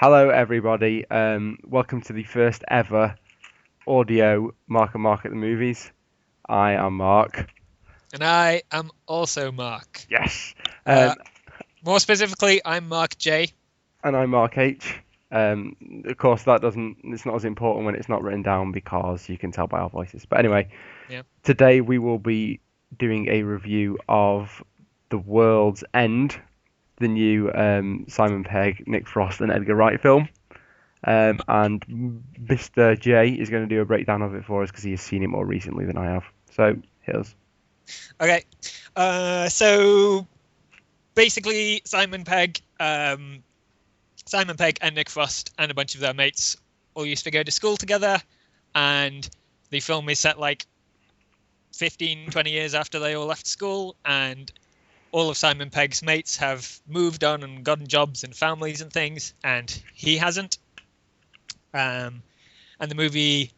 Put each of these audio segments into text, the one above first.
Hello, everybody. Welcome to the first ever audio Mark and Mark at the Movies. I am Mark. And I am also Mark. Yes. More specifically, I'm Mark J. And I'm Mark H. Of course, it's not as important when it's not written down because you can tell by our voices. But anyway, Yeah. Today we will be doing a review of The World's End, the new Simon Pegg, Nick Frost, and Edgar Wright film. And Mr. J is going to do a breakdown of it for us because he has seen it more recently than I have. So, here's. Okay. So basically, Simon Pegg and Nick Frost and a bunch of their mates all used to go to school together, and the film is set like 15, 20 years after they all left school, and all of Simon Pegg's mates have moved on and gotten jobs and families and things, and he hasn't. And the movie,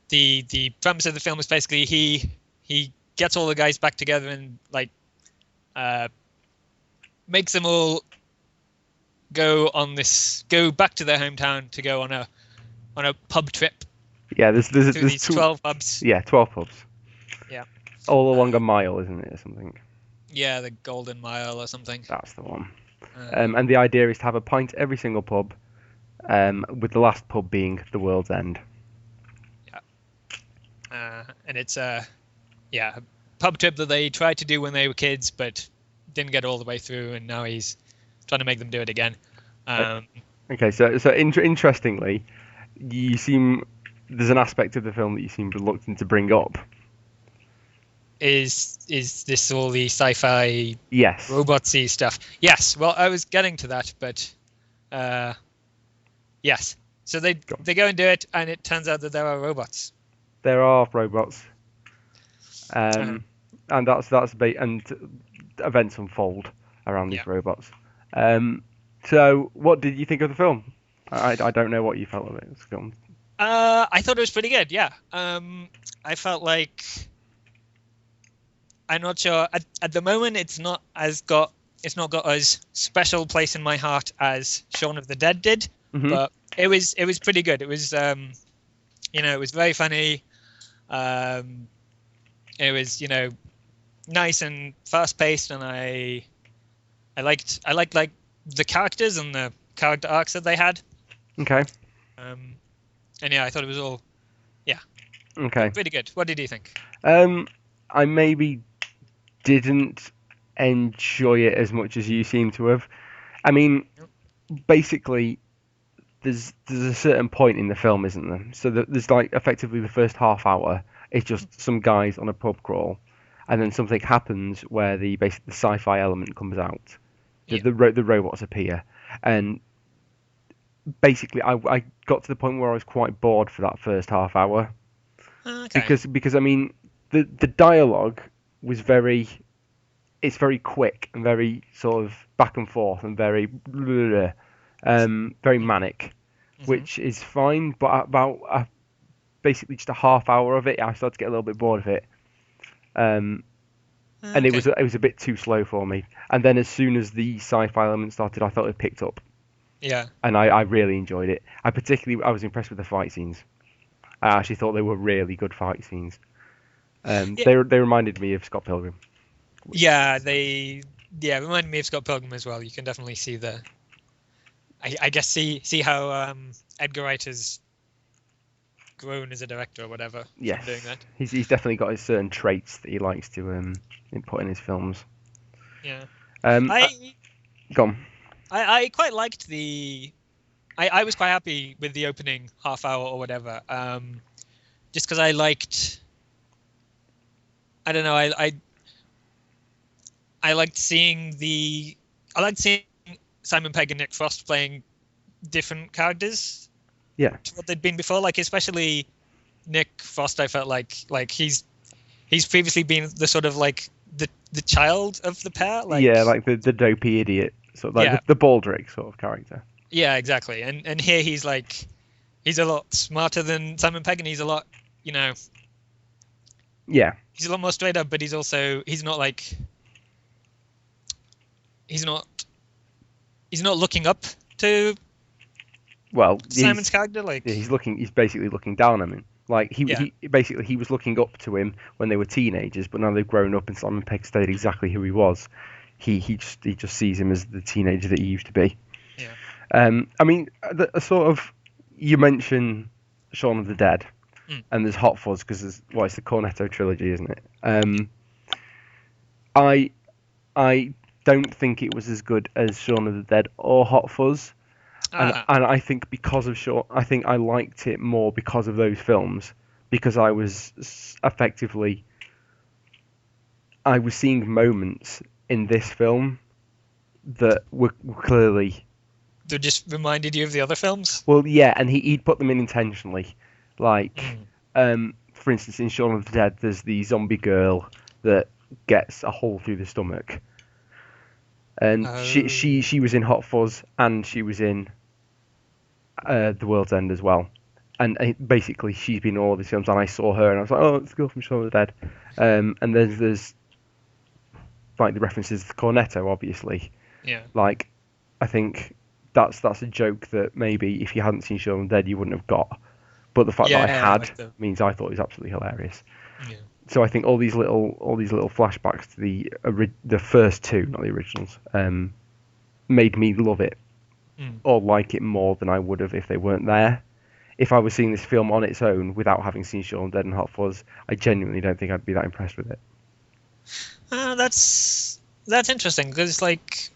the premise of the film is basically he gets all the guys back together and like makes them all go back to their hometown to go on a pub trip. Yeah, there's these 12 pubs. Yeah, 12 pubs. Yeah. All along a mile, isn't it, or something? Yeah, the Golden Mile or something. That's the one. And the idea is to have a pint every single pub, with the last pub being The World's End. Yeah. And it's a pub trip that they tried to do when they were kids, but didn't get all the way through, and now he's trying to make them do it again. Okay, so interestingly, there's an aspect of the film that you seem reluctant to bring up. Is this all the sci-fi yes robotsy stuff? Yes. Well, I was getting to that, but yes. So they go and do it, and it turns out that there are robots. There are robots, and and events unfold around these robots. So what did you think of the film? I don't know what you felt of it. I thought it was pretty good. Yeah. I felt like, I'm not sure at the moment it's not got as special place in my heart as Shaun of the Dead did, but it was pretty good. It was it was very funny. It was nice and fast paced, and I liked like the characters and the character arcs that they had. Okay. And yeah, I thought it was all okay, pretty good. What did you think? I maybe didn't enjoy it as much as you seem to have. I mean, basically, there's a certain point in the film, isn't there? So there's like effectively the first half hour is just some guys on a pub crawl, and then something happens where the sci-fi element comes out. The robots appear, and basically I got to the point where I was quite bored for that first half hour. Okay. Because I mean the dialogue was very quick and very sort of back and forth and very manic, which is fine. But about basically just a half hour of it, I started to get a little bit bored of it, and it was a bit too slow for me. And then as soon as the sci-fi element started, I thought it picked up. Yeah. And I really enjoyed it. I was impressed with the fight scenes. I actually thought they were really good fight scenes. They reminded me of Scott Pilgrim. Yeah, they reminded me of Scott Pilgrim as well. You can definitely see I guess see how Edgar Wright has grown as a director or whatever. Yes, from doing that. He's definitely got his certain traits that he likes to input in his films. Yeah. Go on. I quite liked I was quite happy with the opening half hour or whatever. Just because I liked, I don't know, I liked seeing Simon Pegg and Nick Frost playing different characters. Yeah. To what they'd been before, like especially Nick Frost. I felt like he's previously been the sort of like the child of the pair. Like, yeah, like the dopey idiot, sort of like the Baldrick sort of character. Yeah, exactly. And here he's a lot smarter than Simon Pegg, and he's a lot, Yeah. He's a lot more straight up, but he's not looking up to Well, Simon's character, like, he's basically looking down on him. Like he was looking up to him when they were teenagers, but now they've grown up and Simon Pegg stayed exactly who he was. He just sees him as the teenager that he used to be. Yeah. I mean, a sort of, you mentioned Shaun of the Dead, and there's Hot Fuzz because it's the Cornetto Trilogy, isn't it? I don't think it was as good as Shaun of the Dead or Hot Fuzz. And I think because of I think I liked it more because of those films, because I was seeing moments in this film that were clearly. They just reminded you of the other films? Well, yeah, and he'd put them in intentionally. Like, for instance, in Shaun of the Dead, there's the zombie girl that gets a hole through the stomach. And she was in Hot Fuzz and she was in The World's End as well. And basically, she's been in all these films, and I saw her, and I was like, oh, it's the girl from Shaun of the Dead. And there's like the references to Cornetto, obviously. Yeah. Like, I think that's a joke that maybe if you hadn't seen Shaun of the Dead, you wouldn't have got. But the fact that I had means I thought it was absolutely hilarious. Yeah. So I think all these little flashbacks to the first two, not the originals, made me love it or like it more than I would have if they weren't there. If I was seeing this film on its own without having seen Shaun of the Dead and Hot Fuzz, I genuinely don't think I'd be that impressed with it. That's interesting because like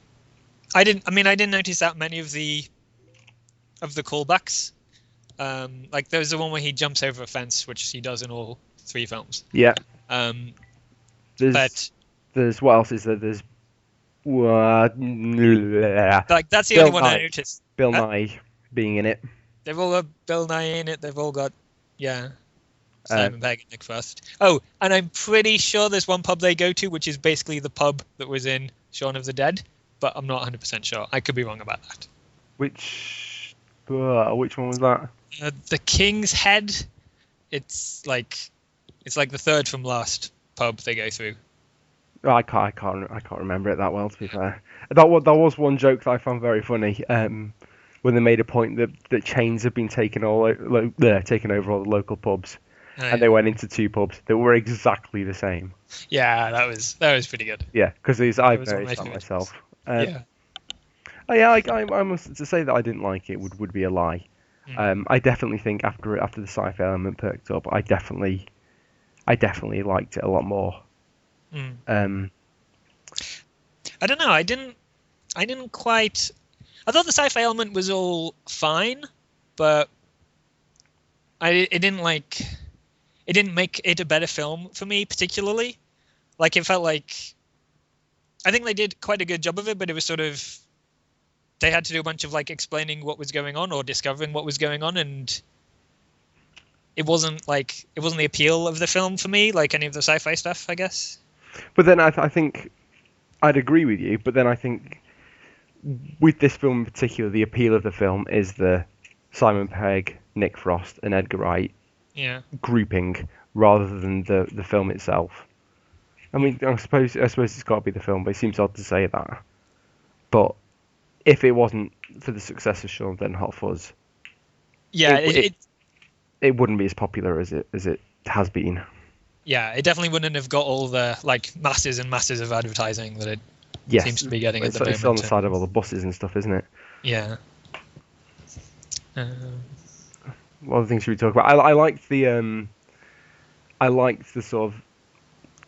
I didn't notice that many of the callbacks. Like there's the one where he jumps over a fence, which he does in all three films. Yeah. There's what else is there? There's like that's the only one I noticed. Bill Nye being in it. They've all got Bill Nye in it. They've all got Simon Pegg and Nick Frost. Oh, and I'm pretty sure there's one pub they go to, which is basically the pub that was in Shaun of the Dead, but I'm not 100% sure. I could be wrong about that. Which one was that? The King's Head. It's like the third from last pub they go through. I can't remember it that well, to be fair. That was one joke that I found very funny. When they made a point that chains have been taken over all the local pubs, and they went into two pubs that were exactly the same. Yeah, that was pretty good. Yeah, because I've noticed that myself. I must to say that I didn't like it would be a lie. I definitely think after the sci-fi element perked up, I definitely liked it a lot more. I don't know. I didn't quite. I thought the sci-fi element was all fine, but it didn't make it a better film for me particularly. Like it felt like I think they did quite a good job of it, but it was sort of they had to do a bunch of like explaining what was going on or discovering what was going on, and it wasn't the appeal of the film for me like any of the sci-fi stuff, I guess. But then I think I'd agree with you, but then I think with this film in particular, the appeal of the film is the Simon Pegg, Nick Frost, and Edgar Wright grouping rather than the film itself. I mean, I suppose it's got to be the film, but it seems odd to say that. But if it wasn't for the success of Shaun of the Dead and Hot Fuzz, it wouldn't be as popular as it has been. Yeah, it definitely wouldn't have got all the like masses and masses of advertising that it seems to be getting at the moment. It's on the side of all the buses and stuff, isn't it? Yeah. What other things should we talk about? I liked the sort of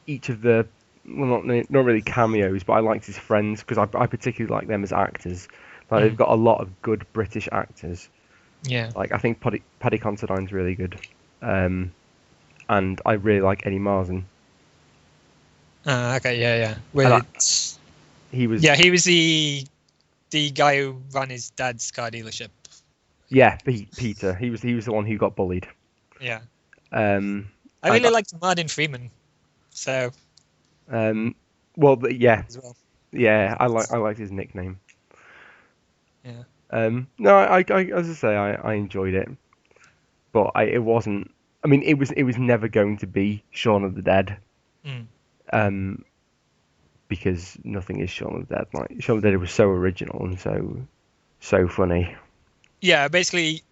each of the not really cameos, but I liked his friends because I particularly like them as actors. Like they've got a lot of good British actors. Yeah. Like I think Paddy Considine's really good. And I really like Eddie Marsan. Okay, yeah. He was the guy who ran his dad's car dealership. Yeah, Peter. He was the one who got bullied. Yeah. I really liked Martin Freeman. So. Well, yeah. As well. Yeah, I liked his nickname. Yeah. No, I as I say, I enjoyed it, but it wasn't. I mean, it was never going to be Shaun of the Dead. Because nothing is Shaun of the Dead. Like Shaun of the Dead was so original and so funny. yeah, basically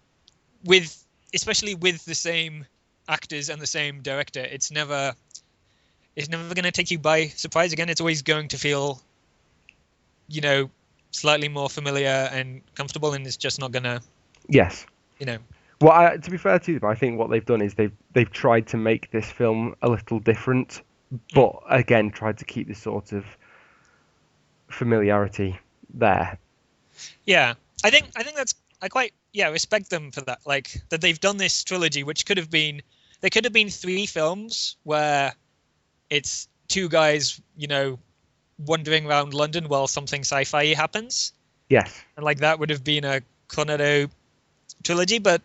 especially with the same actors and the same director, it's never going to take you by surprise again. It's always going to feel, you know, slightly more familiar and comfortable, and it's just not going to, Yes. you know. Well, to be fair to them, I think what they've done is they've tried to make this film a little different, but again tried to keep this sort of familiarity there. Yeah, I think that's I quite respect them for that. Like that they've done this trilogy, which there could have been three films where it's two guys, wandering around London while something sci-fi happens, Yes. and like that would have been a Cornetto Trilogy, but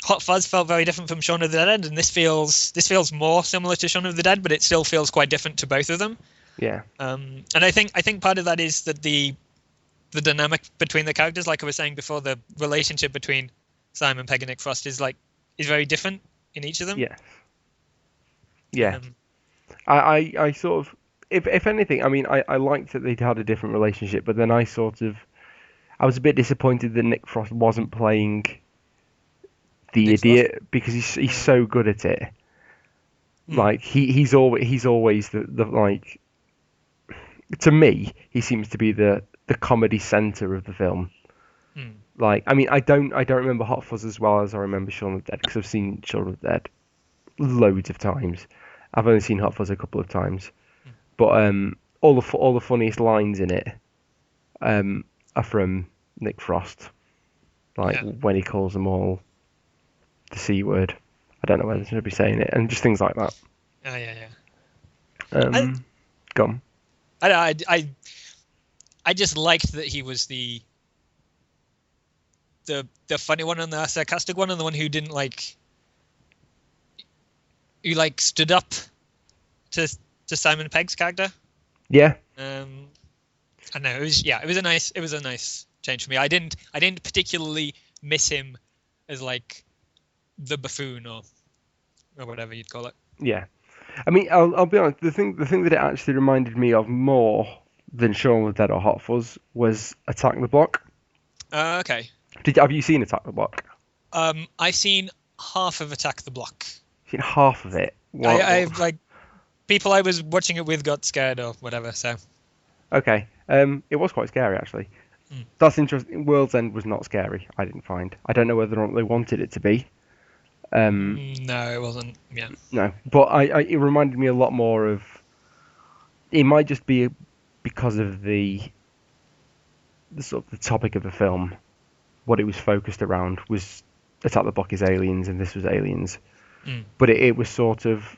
Hot Fuzz felt very different from Shaun of the Dead, and this feels more similar to Shaun of the Dead, but it still feels quite different to both of them. Yeah. And I think part of that is that the dynamic between the characters, like I was saying before, the relationship between Simon Pegg and Nick Frost is very different in each of them. Yes. Yeah. I sort of, if anything, I mean, I liked that they'd had a different relationship, but then I was a bit disappointed that Nick Frost wasn't playing the Nick idiot Frost? because he's so good at it. Hmm. Like he's always the like, to me, he seems to be the comedy center of the film. Like, I mean, I don't remember Hot Fuzz as well as I remember Shaun of the Dead because I've seen Shaun of the Dead loads of times. I've only seen Hot Fuzz a couple of times, but all the funniest lines in it are from Nick Frost, like when he calls them all the C word. I don't know whether to be saying it, and just things like that. Oh yeah. Go on. I just liked that he was the funny one and the sarcastic one, and the one who didn't who stood up to Simon Pegg's character. Yeah. I know it was a nice change for me. I didn't particularly miss him as like the buffoon or whatever you'd call it. Yeah. I mean, I'll be honest. The thing that it actually reminded me of more than Shaun of the Dead or Hot Fuzz was Attack the Block. Okay. Have you seen Attack the Block? I've seen half of Attack the Block. Seen half of it. I've people I was watching it with got scared or whatever. So. Okay. It was quite scary actually. That's interesting. World's End was not scary. I didn't find. I don't know whether or not they wanted it to be. No, it wasn't. Yeah. No, but it reminded me a lot more of. It might just be because of the sort of the topic of the film. What it was focused around was Attack the Block is aliens, and this was aliens. But it was sort of.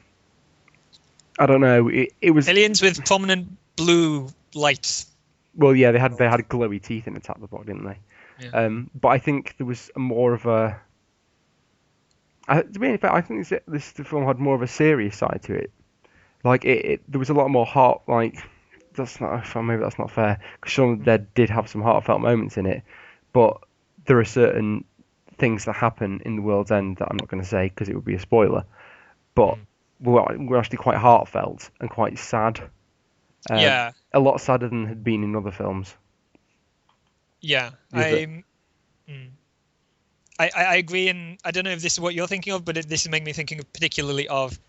I don't know. It was aliens with prominent blue lights. Well, yeah, they had glowy teeth in Attack the Block, didn't they? Yeah. But I think there was more of a. To be fair, I think this film had more of a serious side to it. Like there was a lot more heart. Like maybe that's not fair because Shaun of the Dead did have some heartfelt moments in it, but there are certain things that happen in the World's End that I'm not going to say because it would be a spoiler. But we're actually quite heartfelt and quite sad. Yeah. A lot sadder than had been in other films. Yeah, I agree, and I don't know if this is what you're thinking of, but this is making me thinking particularly of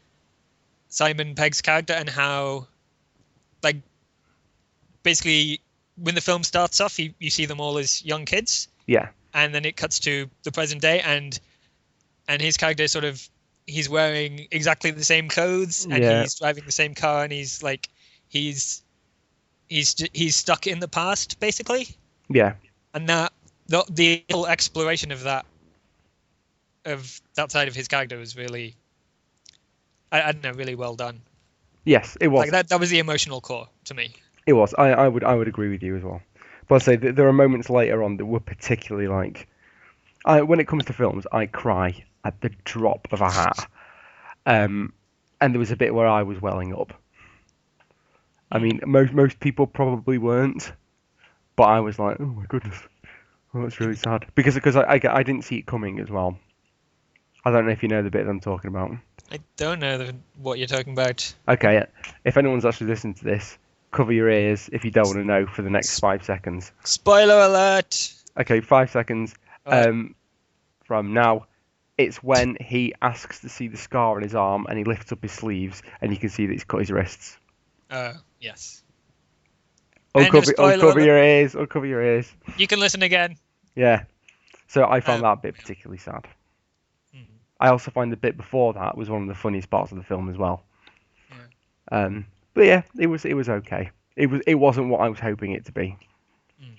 Simon Pegg's character and how, like, basically when the film starts off, you see them all as young kids. Yeah. And then it cuts to the present day, and his character he's wearing exactly the same clothes, and he's driving the same car, and he's stuck in the past, basically. Yeah. And that the whole exploration of that side of his character was really, I don't know, really well done. Yes, it was. Like that was the emotional core to me. It was. I would agree with you as well. But I'd say there are moments later on that were particularly when it comes to films, I cry at the drop of a hat. And there was a bit where I was welling up. I mean, most people probably weren't, but I was like, oh my goodness, that's really sad because I didn't see it coming as well. I don't know if you know the bit that I'm talking about. I don't know what you're talking about. Okay, if anyone's actually listening to this, cover your ears if you don't want to know for the next 5 seconds. Spoiler alert! Okay, 5 seconds. Alright. From now, it's when he asks to see the scar on his arm, and he lifts up his sleeves, and you can see that he's cut his wrists. Yes. End of spoiler Uncover alert. your ears. Uncover your ears. You can listen again. Yeah. So I found Um, that bit particularly sad. mhm, I also find the bit before that was one of the funniest parts of the film as well. yeah. But yeah, it was okay. It wasn't what I was hoping it to be. Mm.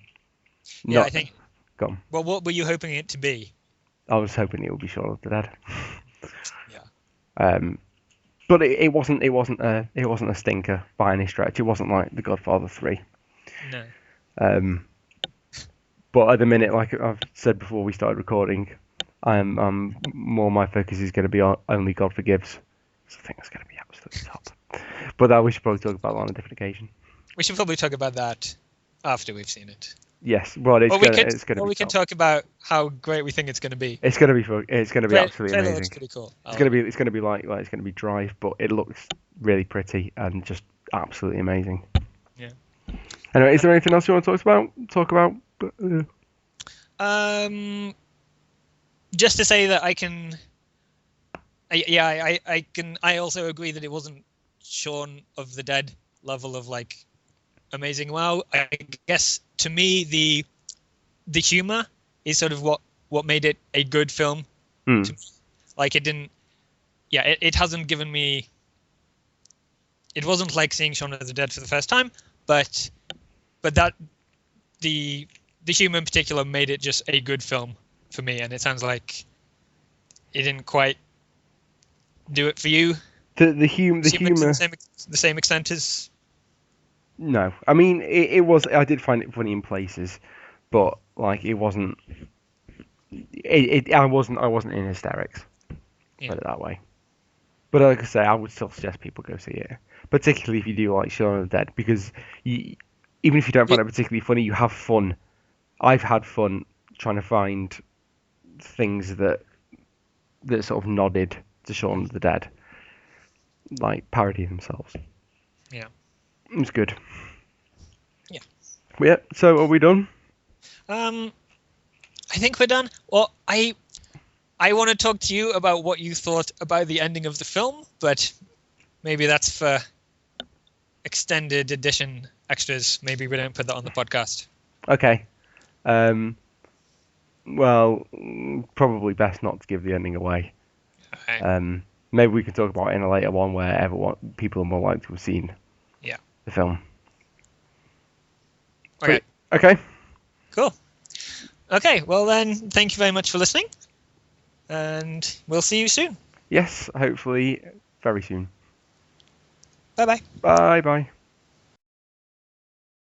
Yeah, I Not think. gone. Well, what were you hoping it to be? I was hoping it would be Shaun of the Dead. Yeah. But it wasn't a stinker by any stretch. It wasn't like The Godfather 3. No. But at the minute, like I've said before we started recording, I'm more my focus is going to be on Only God Forgives. So I think that's going to be absolutely top. But that we should probably talk about that on a different occasion. We should probably talk about that after we've seen it. Yes, well, it's going to be. We can talk about how great we think it's going to be. It's going to be fun. It's going to be absolutely amazing. Looks pretty cool. It's going to be like it's going to be Drive, but it looks really pretty and just absolutely amazing. Yeah. Anyway, is there anything else you want to talk about? Just to say that I can. I also agree that it wasn't Shaun of the Dead level of like amazing wow. I guess to me the humor is sort of what made it a good film. To me. Like it didn't. Yeah, it hasn't given me. It wasn't like seeing Shaun of the Dead for the first time, but that the humor in particular made it just a good film for me, and it sounds like it didn't quite do it for you. The humor to the same extent as. No, I mean it was. I did find it funny in places, but like it wasn't. I wasn't in hysterics. Yeah. Put it that way. But like I say, I would still suggest people go see it, particularly if you do like Shaun of the Dead, because even if you don't find it particularly funny, you have fun. I've had fun trying to find things that sort of nodded to Shaun of the Dead, like parody themselves. Yeah. It was good. Yeah. Yeah. So are we done? I think we're done. Well, I want to talk to you about what you thought about the ending of the film, but maybe that's for extended edition extras. Maybe we don't put that on the podcast. Okay. Well, probably best not to give the ending away. Okay. Maybe we can talk about it in a later one where people are more likely to have seen the film. Okay. Okay. Cool. Okay, well then, thank you very much for listening, and we'll see you soon. Yes, hopefully very soon. Bye-bye. Bye-bye.